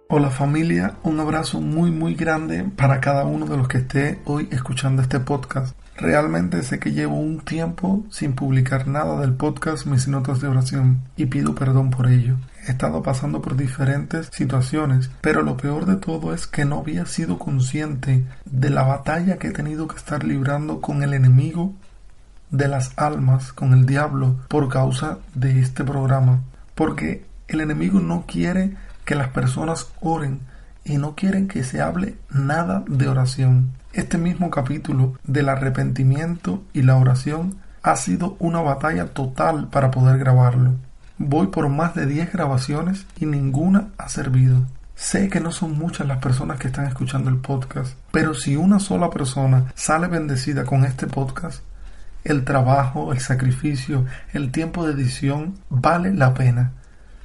Hola familia, un abrazo muy grande para cada uno de los que esté hoy escuchando este podcast. Realmente sé que llevo un tiempo sin publicar nada del podcast Mis Notas de Oración y pido perdón por ello. He estado pasando por diferentes situaciones, pero lo peor de todo es que no había sido consciente de la batalla que he tenido que estar librando con el enemigo de las almas, con el diablo, por causa de este programa. Porque el enemigo no quiere que las personas oren y no quieren que se hable nada de oración. Este mismo capítulo del arrepentimiento y la oración ha sido una batalla total para poder grabarlo. Voy por más de 10 grabaciones y ninguna ha servido. Sé que no son muchas las personas que están escuchando el podcast, pero si una sola persona sale bendecida con este podcast, el trabajo, el sacrificio, el tiempo de edición vale la pena.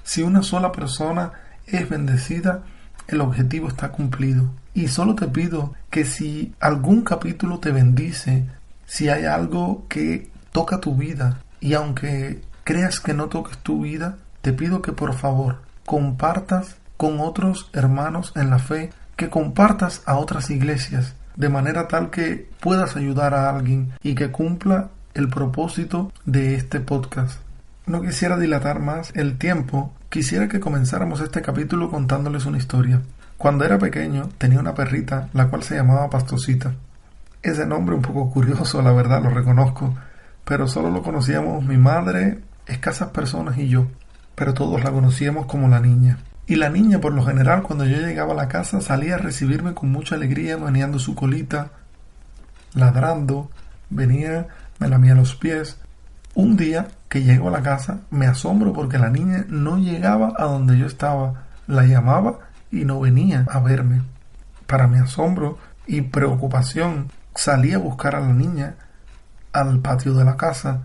Si una sola persona es bendecida, el objetivo está cumplido. Y solo te pido que si algún capítulo te bendice, si hay algo que toca tu vida, y aunque creas que no toques tu vida, te pido que por favor compartas con otros hermanos en la fe, que compartas a otras iglesias, de manera tal que puedas ayudar a alguien y que cumpla el propósito de este podcast. No quisiera dilatar más el tiempo, quisiera que comenzáramos este capítulo contándoles una historia. Cuando era pequeño tenía una perrita, la cual se llamaba Pastosita. Ese nombre un poco curioso, la verdad, lo reconozco, pero solo lo conocíamos mi madre, escasas personas y yo, pero todos la conocíamos como la niña. Y la niña, por lo general, cuando yo llegaba a la casa, salía a recibirme con mucha alegría, meneando su colita, ladrando, venía, me lamía los pies. Un día que llego a la casa, me asombro porque la niña no llegaba a donde yo estaba. La llamaba y no venía a verme. Para mi asombro y preocupación, salí a buscar a la niña al patio de la casa.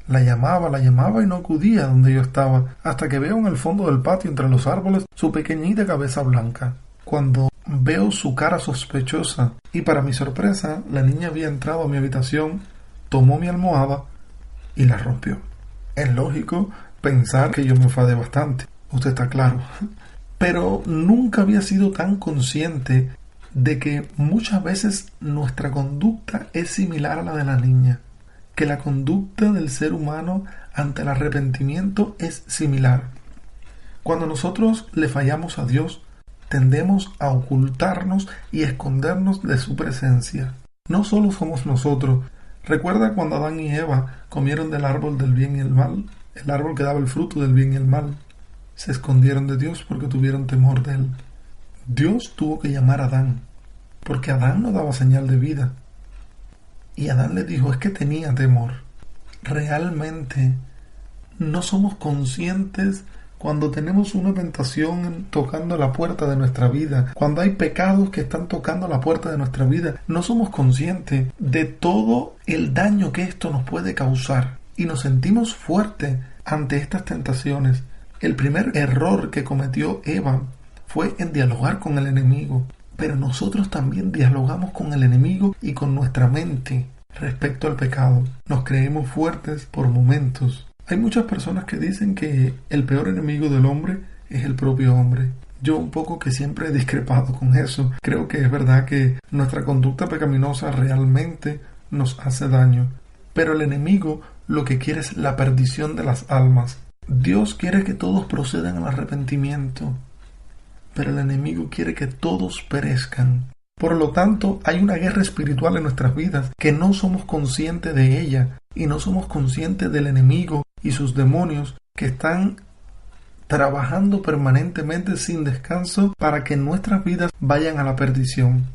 La llamaba y no acudía donde yo estaba, hasta que veo en el fondo del patio, entre los árboles, su pequeñita cabeza blanca. Cuando veo su cara sospechosa, y para mi sorpresa, la niña había entrado a mi habitación, tomó mi almohada y la rompió. Es lógico pensar que yo me enfadé bastante, usted está claro. Pero nunca había sido tan consciente de que muchas veces nuestra conducta es similar a la de la niña, que la conducta del ser humano ante el arrepentimiento es similar. Cuando nosotros le fallamos a Dios, tendemos a ocultarnos y escondernos de su presencia. No solo somos nosotros. ¿Recuerda cuando Adán y Eva comieron del árbol del bien y el mal? El árbol que daba el fruto del bien y el mal. Se escondieron de Dios porque tuvieron temor de él. Dios tuvo que llamar a Adán, porque Adán no daba señal de vida. Y Adán le dijo, es que tenía temor. Realmente no somos conscientes cuando tenemos una tentación tocando la puerta de nuestra vida, cuando hay pecados que están tocando la puerta de nuestra vida, no somos conscientes de todo el daño que esto nos puede causar y nos sentimos fuertes ante estas tentaciones. El primer error que cometió Eva fue en dialogar con el enemigo, pero nosotros también dialogamos con el enemigo y con nuestra mente respecto al pecado. Nos creemos fuertes por momentos. Hay muchas personas que dicen que el peor enemigo del hombre es el propio hombre. Yo un poco que siempre he discrepado con eso. Creo que es verdad que nuestra conducta pecaminosa realmente nos hace daño. Pero el enemigo lo que quiere es la perdición de las almas. Dios quiere que todos procedan al arrepentimiento, pero el enemigo quiere que todos perezcan. Por lo tanto, hay una guerra espiritual en nuestras vidas que no somos conscientes de ella y no somos conscientes del enemigo y sus demonios que están trabajando permanentemente sin descanso para que nuestras vidas vayan a la perdición.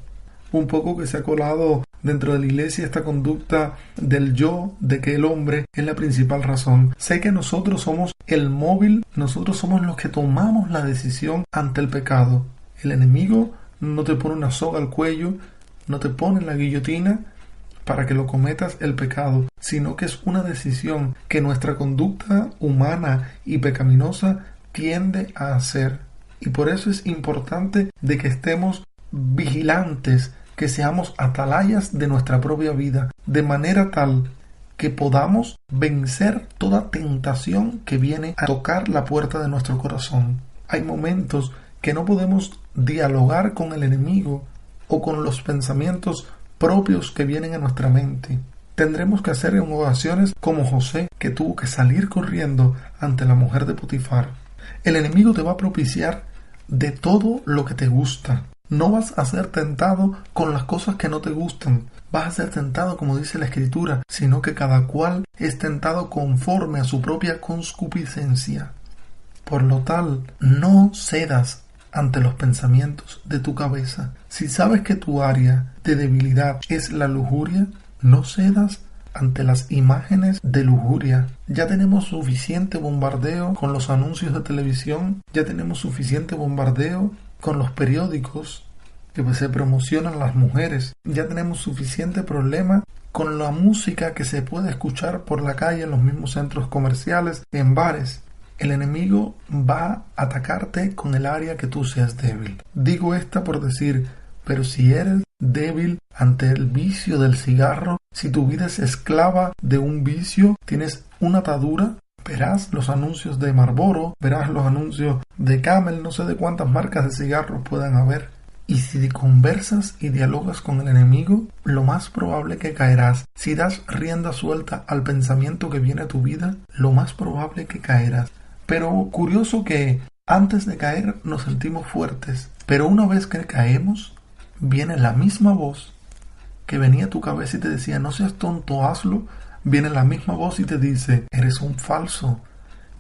Un poco que se ha colado dentro de la iglesia esta conducta del yo, de que el hombre es la principal razón. Sé que nosotros somos el móvil, nosotros somos los que tomamos la decisión ante el pecado. El enemigo no te pone una soga al cuello, no te pone la guillotina para que lo cometas el pecado, sino que es una decisión que nuestra conducta humana y pecaminosa tiende a hacer. Y por eso es importante de que estemos vigilantes, que seamos atalayas de nuestra propia vida, de manera tal que podamos vencer toda tentación que viene a tocar la puerta de nuestro corazón. Hay momentos que no podemos dialogar con el enemigo o con los pensamientos propios que vienen a nuestra mente. Tendremos que hacer en ocasiones como José, que tuvo que salir corriendo ante la mujer de Potifar. El enemigo te va a propiciar de todo lo que te gusta. No vas a ser tentado con las cosas que no te gustan. Vas a ser tentado, como dice la Escritura, sino que cada cual es tentado conforme a su propia concupiscencia. Por lo tal, no cedas ante los pensamientos de tu cabeza. Si sabes que tu área de debilidad es la lujuria, no cedas ante las imágenes de lujuria. Ya tenemos suficiente bombardeo con los anuncios de televisión, ya tenemos suficiente bombardeo con los periódicos que se promocionan las mujeres, ya tenemos suficiente problema con la música que se puede escuchar por la calle en los mismos centros comerciales, en bares. El enemigo va a atacarte con el área que tú seas débil. Digo esta por decir, pero si eres débil ante el vicio del cigarro, si tu vida es esclava de un vicio, tienes una atadura, verás los anuncios de Marlboro, verás los anuncios de Camel, no sé de cuántas marcas de cigarros puedan haber. Y si conversas y dialogas con el enemigo, lo más probable que caerás. Si das rienda suelta al pensamiento que viene a tu vida, lo más probable que caerás. Pero curioso que antes de caer nos sentimos fuertes, pero una vez que caemos, viene la misma voz que venía a tu cabeza y te decía, no seas tonto, hazlo. Viene la misma voz y te dice, eres un falso,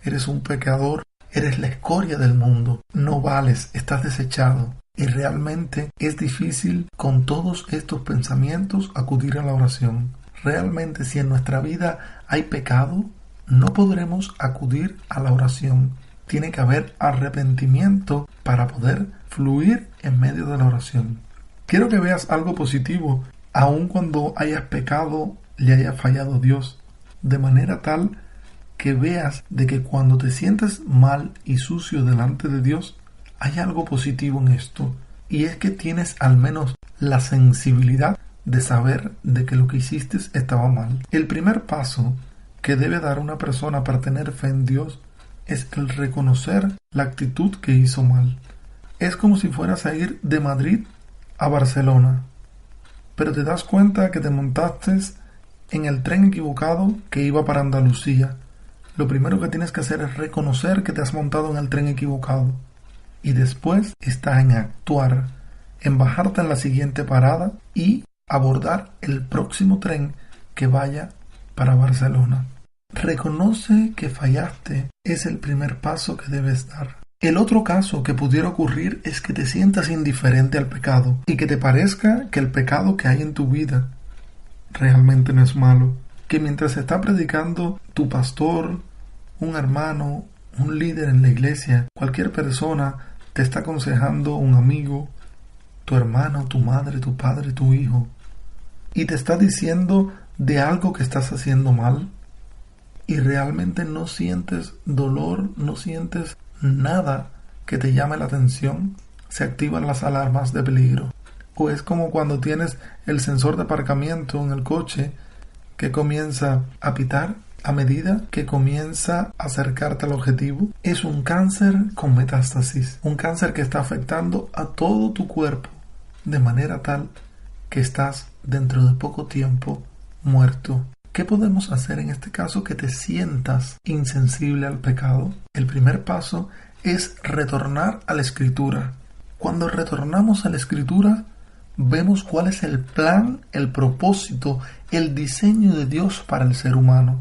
eres un pecador, eres la escoria del mundo, no vales, estás desechado. Y realmente es difícil con todos estos pensamientos acudir a la oración. Realmente si en nuestra vida hay pecado, no podremos acudir a la oración. Tiene que haber arrepentimiento para poder fluir en medio de la oración. Quiero que veas algo positivo, aun cuando hayas pecado, le haya fallado Dios, de manera tal que veas de que cuando te sientes mal y sucio delante de Dios, hay algo positivo en esto, y es que tienes al menos la sensibilidad de saber de que lo que hiciste estaba mal. El primer paso que debe dar una persona para tener fe en Dios es el reconocer la actitud que hizo mal. Es como si fueras a ir de Madrid a Barcelona, pero te das cuenta que te montaste en el tren equivocado que iba para Andalucía. Lo primero que tienes que hacer es reconocer que te has montado en el tren equivocado. Y después está en actuar, en bajarte en la siguiente parada y abordar el próximo tren que vaya para Barcelona. Reconoce que fallaste, es el primer paso que debes dar. El otro caso que pudiera ocurrir es que te sientas indiferente al pecado y que te parezca que el pecado que hay en tu vida realmente no es malo. Que mientras está predicando tu pastor, un hermano, un líder en la iglesia, cualquier persona, te está aconsejando un amigo, tu hermano, tu madre, tu padre, tu hijo, y te está diciendo de algo que estás haciendo mal, y realmente no sientes dolor, no sientes nada que te llame la atención, se activan las alarmas de peligro. O es como cuando tienes el sensor de aparcamiento en el coche que comienza a pitar a medida que comienza a acercarte al objetivo. Es un cáncer con metástasis, un cáncer que está afectando a todo tu cuerpo, de manera tal que estás dentro de poco tiempo muerto. ¿Qué podemos hacer en este caso que te sientas insensible al pecado? El primer paso es retornar a la Escritura. Cuando retornamos a la Escritura, vemos cuál es el plan, el propósito, el diseño de Dios para el ser humano.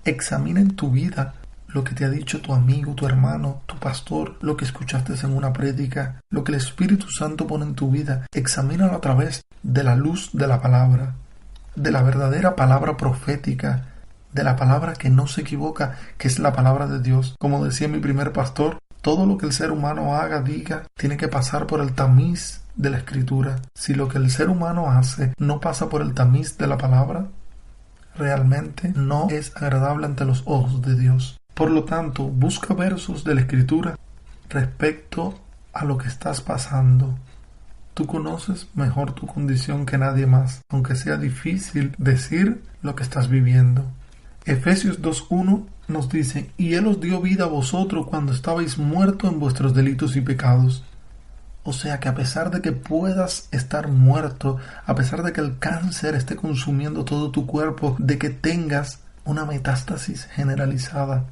Examina en tu vida lo que te ha dicho tu amigo, tu hermano, tu pastor, lo que escuchaste en una prédica, lo que el Espíritu Santo pone en tu vida. Examínalo a través de la luz de la palabra, de la verdadera palabra profética, de la palabra que no se equivoca, que es la palabra de Dios. Como decía mi primer pastor, todo lo que el ser humano haga, diga, tiene que pasar por el tamiz de la Escritura. Si lo que el ser humano hace no pasa por el tamiz de la palabra, realmente no es agradable ante los ojos de Dios. Por lo tanto, busca versos de la Escritura respecto a lo que estás pasando. Tú conoces mejor tu condición que nadie más, aunque sea difícil decir lo que estás viviendo. Efesios 2:1 nos dice: y Él os dio vida a vosotros cuando estabais muertos en vuestros delitos y pecados, O sea que a pesar de que puedas estar muerto, a pesar de que el cáncer esté consumiendo todo tu cuerpo, de que tengas una metástasis generalizada,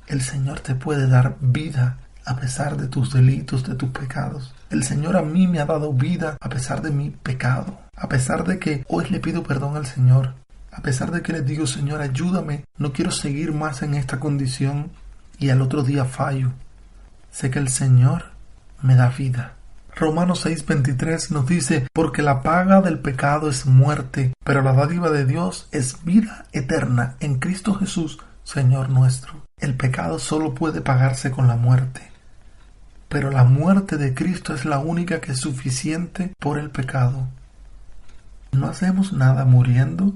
el Señor te puede dar vida a pesar de tus delitos, de tus pecados. El Señor a mí me ha dado vida a pesar de mi pecado, a pesar de que hoy le pido perdón al Señor, a pesar de que le digo, Señor, ayúdame, no quiero seguir más en esta condición, y al otro día fallo. Sé que el Señor me da vida. Romanos 6:23 nos dice, porque la paga del pecado es muerte, pero la dádiva de Dios es vida eterna en Cristo Jesús, Señor nuestro. El pecado solo puede pagarse con la muerte, pero la muerte de Cristo es la única que es suficiente por el pecado. No hacemos nada muriendo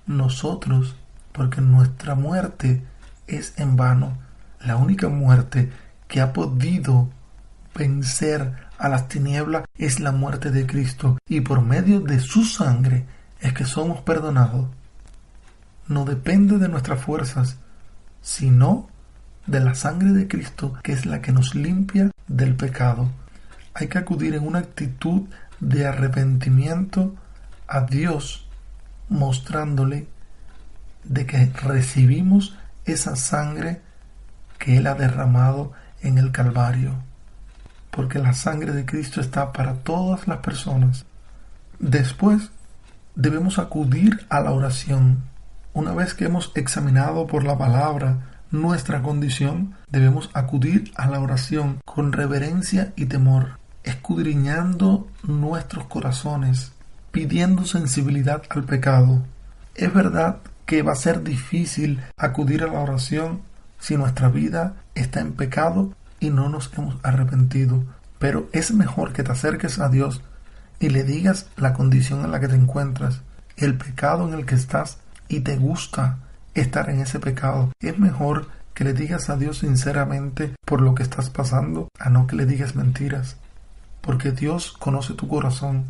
nosotros, porque nuestra muerte es en vano. La única muerte que ha podido vencer a las tinieblas es la muerte de Cristo, y por medio de su sangre es que somos perdonados. No depende de nuestras fuerzas, sino de la sangre de Cristo, que es la que nos limpia del pecado. Hay que acudir en una actitud de arrepentimiento a Dios, mostrándole de que recibimos esa sangre que Él ha derramado en el Calvario, porque la sangre de Cristo está para todas las personas. Después debemos acudir a la oración. Una vez que hemos examinado por la palabra nuestra condición, debemos acudir a la oración con reverencia y temor, escudriñando nuestros corazones, pidiendo sensibilidad al pecado. Es verdad que va a ser difícil acudir a la oración si nuestra vida está en pecado y no nos hemos arrepentido, pero es mejor que te acerques a Dios y le digas la condición en la que te encuentras, el pecado en el que estás, y te gusta estar en ese pecado. Es mejor que le digas a Dios sinceramente por lo que estás pasando, a no que le digas mentiras, porque Dios conoce tu corazón.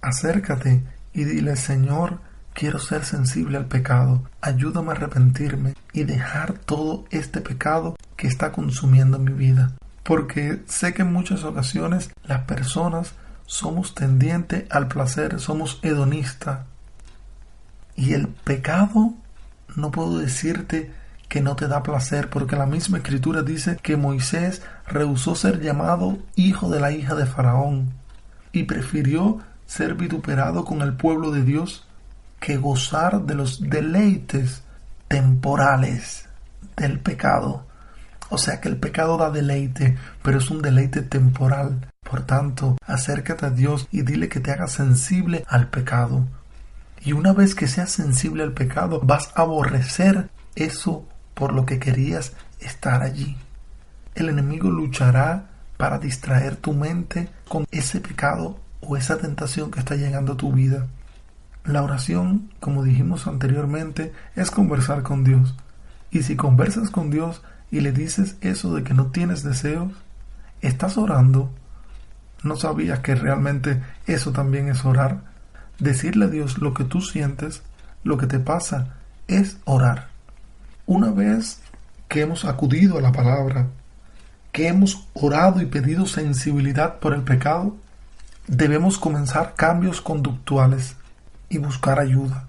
Acércate y dile, Señor, quiero ser sensible al pecado, ayúdame a arrepentirme y dejar todo este pecado que está consumiendo mi vida. Porque sé que en muchas ocasiones las personas somos tendientes al placer, somos hedonistas. Y el pecado, no puedo decirte que no te da placer, porque la misma Escritura dice que Moisés rehusó ser llamado hijo de la hija de Faraón y prefirió ser vituperado con el pueblo de Dios que gozar de los deleites temporales del pecado. O sea que el pecado da deleite, pero es un deleite temporal. Por tanto, acércate a Dios y dile que te haga sensible al pecado. Y una vez que seas sensible al pecado, vas a aborrecer eso por lo que querías estar allí. El enemigo luchará para distraer tu mente con ese pecado o esa tentación que está llegando a tu vida. La oración, como dijimos anteriormente, es conversar con Dios. Y si conversas con Dios y le dices eso de que no tienes deseos, estás orando. ¿No sabías que realmente eso también es orar? Decirle a Dios lo que tú sientes, lo que te pasa, es orar. Una vez que hemos acudido a la palabra, que hemos orado y pedido sensibilidad por el pecado, debemos comenzar cambios conductuales y buscar ayuda.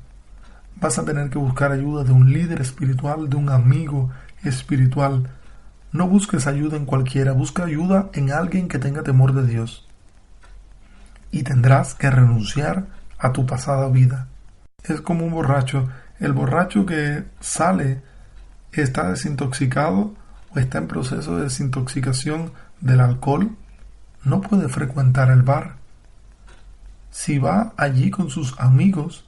Vas a tener que buscar ayuda de un líder espiritual, de un amigo espiritual. No busques ayuda en cualquiera, busca ayuda en alguien que tenga temor de Dios. Y tendrás que renunciar a tu pasada vida. Es como un borracho. El borracho que sale está desintoxicado o está en proceso de desintoxicación del alcohol, no puede frecuentar el bar. Si va allí con sus amigos,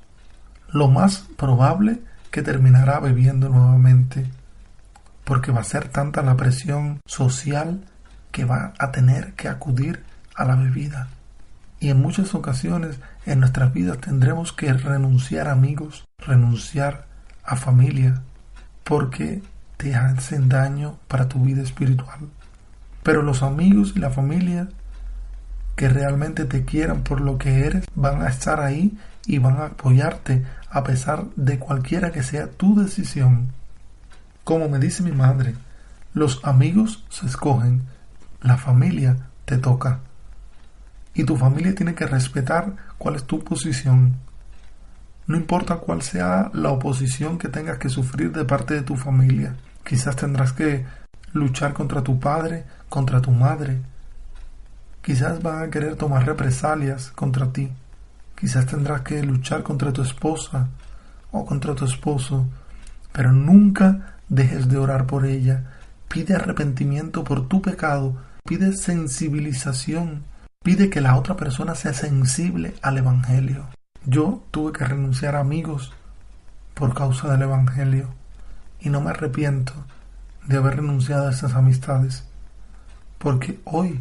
lo más probable que terminará bebiendo nuevamente, porque va a ser tanta la presión social que va a tener que acudir a la bebida. Y en muchas ocasiones en nuestras vidas tendremos que renunciar a amigos, renunciar a familia, porque te hacen daño para tu vida espiritual. Pero los amigos y la familia que realmente te quieran por lo que eres van a estar ahí y van a apoyarte a pesar de cualquiera que sea tu decisión. Como me dice mi madre, los amigos se escogen, la familia te toca. Y tu familia tiene que respetar cuál es tu posición. No importa cuál sea la oposición que tengas que sufrir de parte de tu familia. Quizás tendrás que luchar contra tu padre, contra tu madre. Quizás van a querer tomar represalias contra ti. Quizás tendrás que luchar contra tu esposa o contra tu esposo. Pero nunca dejes de orar por ella. Pide arrepentimiento por tu pecado. Pide sensibilización. Pide que la otra persona sea sensible al Evangelio. Yo tuve que renunciar a amigos por causa del Evangelio y no me arrepiento de haber renunciado a esas amistades, porque hoy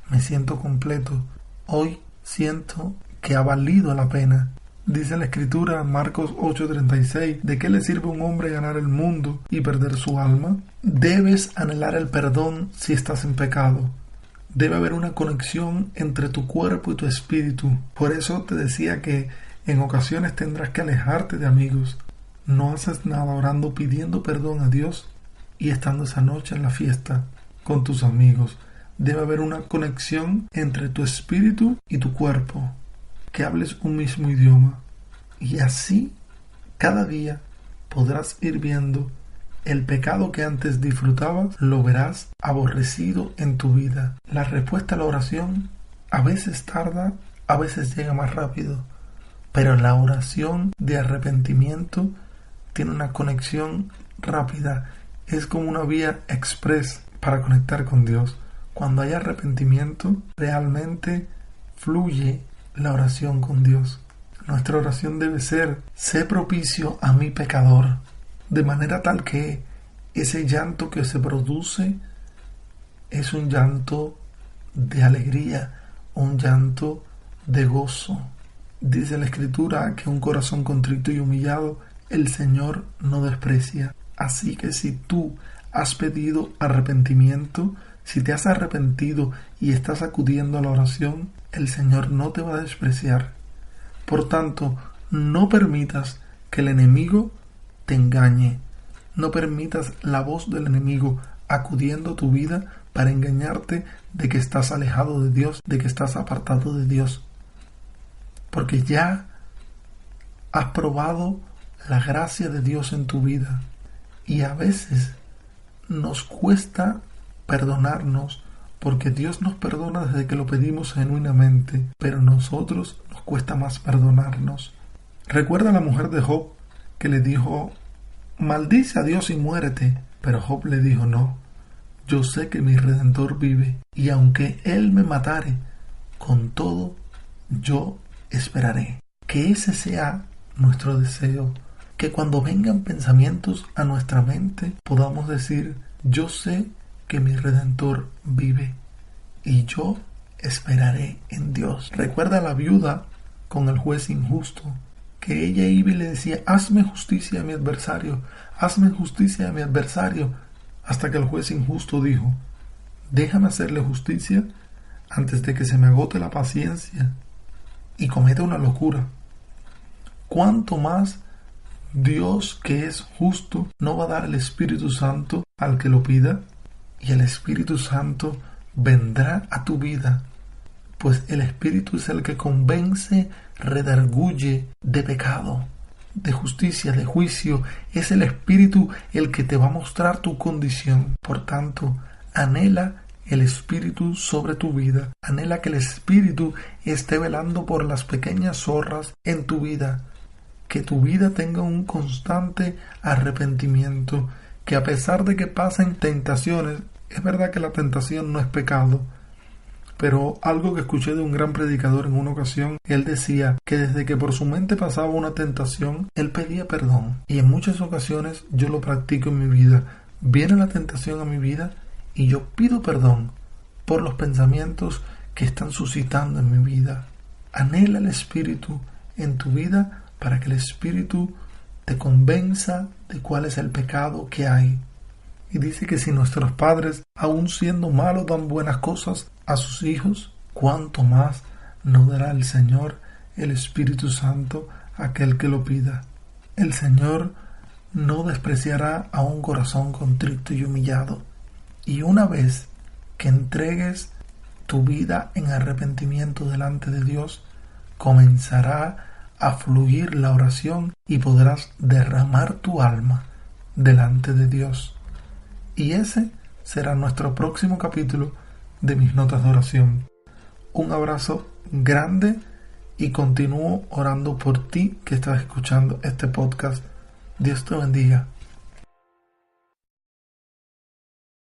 me siento completo, hoy siento que ha valido la pena. Dice la Escritura en Marcos 8:36, ¿de qué le sirve a un hombre ganar el mundo y perder su alma? Debes anhelar el perdón si estás en pecado. Debe haber una conexión entre tu cuerpo y tu espíritu. Por eso te decía que en ocasiones tendrás que alejarte de amigos. No haces nada orando, pidiendo perdón a Dios y estando esa noche en la fiesta con tus amigos. Debe haber una conexión entre tu espíritu y tu cuerpo. Que hables un mismo idioma. Y así, cada día, podrás ir viendo el pecado que antes disfrutabas, lo verás aborrecido en tu vida. La respuesta a la oración a veces tarda, a veces llega más rápido, pero la oración de arrepentimiento tiene una conexión rápida. Es como una vía express para conectar con Dios. Cuando hay arrepentimiento, realmente fluye la oración con Dios. Nuestra oración debe ser: sé propicio a mi pecador, de manera tal que ese llanto que se produce es un llanto de alegría, un llanto de gozo. Dice la Escritura que un corazón contrito y humillado el Señor no desprecia. Así que si tú has pedido arrepentimiento, si te has arrepentido y estás acudiendo a la oración, el Señor no te va a despreciar. Por tanto, no permitas que el enemigo te engañe. No permitas la voz del enemigo acudiendo a tu vida para engañarte de que estás alejado de Dios, de que estás apartado de Dios. Porque ya has probado la gracia de Dios en tu vida. Y a veces nos cuesta perdonarnos, porque Dios nos perdona desde que lo pedimos genuinamente, pero a nosotros nos cuesta más perdonarnos. Recuerda a la mujer de Job que le dijo: maldice a Dios y muérete. Pero Job le dijo: no, yo sé que mi Redentor vive, y aunque Él me matare, con todo yo esperaré. Que ese sea nuestro deseo, que cuando vengan pensamientos a nuestra mente podamos decir: yo sé que mi Redentor vive y yo esperaré en Dios. Recuerda a la viuda con el juez injusto, que ella iba y le decía: hazme justicia a mi adversario, hazme justicia a mi adversario, hasta que el juez injusto dijo: déjame hacerle justicia antes de que se me agote la paciencia y cometa una locura. ¿Cuánto más Dios, que es justo, no va a dar el Espíritu Santo al que lo pida? Y el Espíritu Santo vendrá a tu vida, pues el Espíritu es el que convence, redarguye de pecado, de justicia, de juicio. Es el Espíritu el que te va a mostrar tu condición. Por tanto, anhela el Espíritu sobre tu vida. Anhela que el Espíritu esté velando por las pequeñas zorras en tu vida. Que tu vida tenga un constante arrepentimiento. Que a pesar de que pasen tentaciones, es verdad que la tentación no es pecado, pero algo que escuché de un gran predicador en una ocasión, él decía que desde que por su mente pasaba una tentación, él pedía perdón. Y en muchas ocasiones yo lo practico en mi vida. Viene la tentación a mi vida y yo pido perdón por los pensamientos que están suscitando en mi vida. Anhela el Espíritu en tu vida para que el Espíritu te convenza de cuál es el pecado que hay. Y dice que si nuestros padres, aun siendo malos, dan buenas cosas a sus hijos, ¿cuánto más nos dará el Señor, el Espíritu Santo, a aquel que lo pida? El Señor no despreciará a un corazón contrito y humillado. Y una vez que entregues tu vida en arrepentimiento delante de Dios, comenzará a fluir la oración y podrás derramar tu alma delante de Dios. Y ese será nuestro próximo capítulo de mis notas de oración. Un abrazo grande y continúo orando por ti que estás escuchando este podcast. Dios te bendiga.